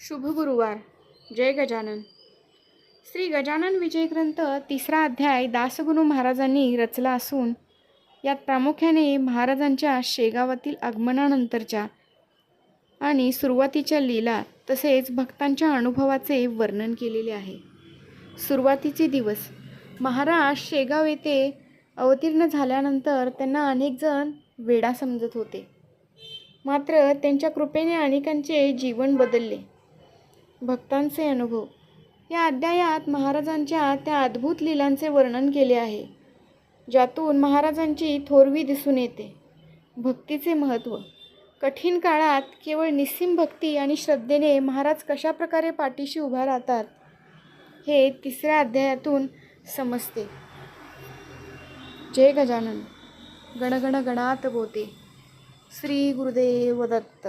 शुभ गुरुवार. जय गजानन. श्री गजानन विजय ग्रंथ 3रा अध्याय दासगुरू महाराजांनी रचला असून यात प्रामुख्याने महाराजांच्या शेगावातील आगमनानंतरच्या आणि सुरुवातीच्या लीला तसेच भक्तांच्या अनुभवाचे वर्णन केलेले आहे. सुरुवातीचे दिवस. महाराज शेगाव येथे अवतीर्ण झाल्यानंतर त्यांना अनेक जण वेडा समजत होते. मात्र त्यांच्या कृपेने अनेकांचे जीवन बदलले. भक्तांचे अनुभव. या अध्यायात महाराजांच्या त्या अद्भुत लीलांचे वर्णन केले आहे ज्यातून महाराजांची थोरवी दिसून येते. भक्तीचे महत्त्व. कठीण काळात केवळ निस्सीम भक्ती आणि श्रद्धेने महाराज कशा प्रकारे पाठीशी उभा राहतात हे 3ऱ्या अध्यायातून समजते. जय गजानन. गणगण गणात बोते. श्री गुरुदेव दत्त.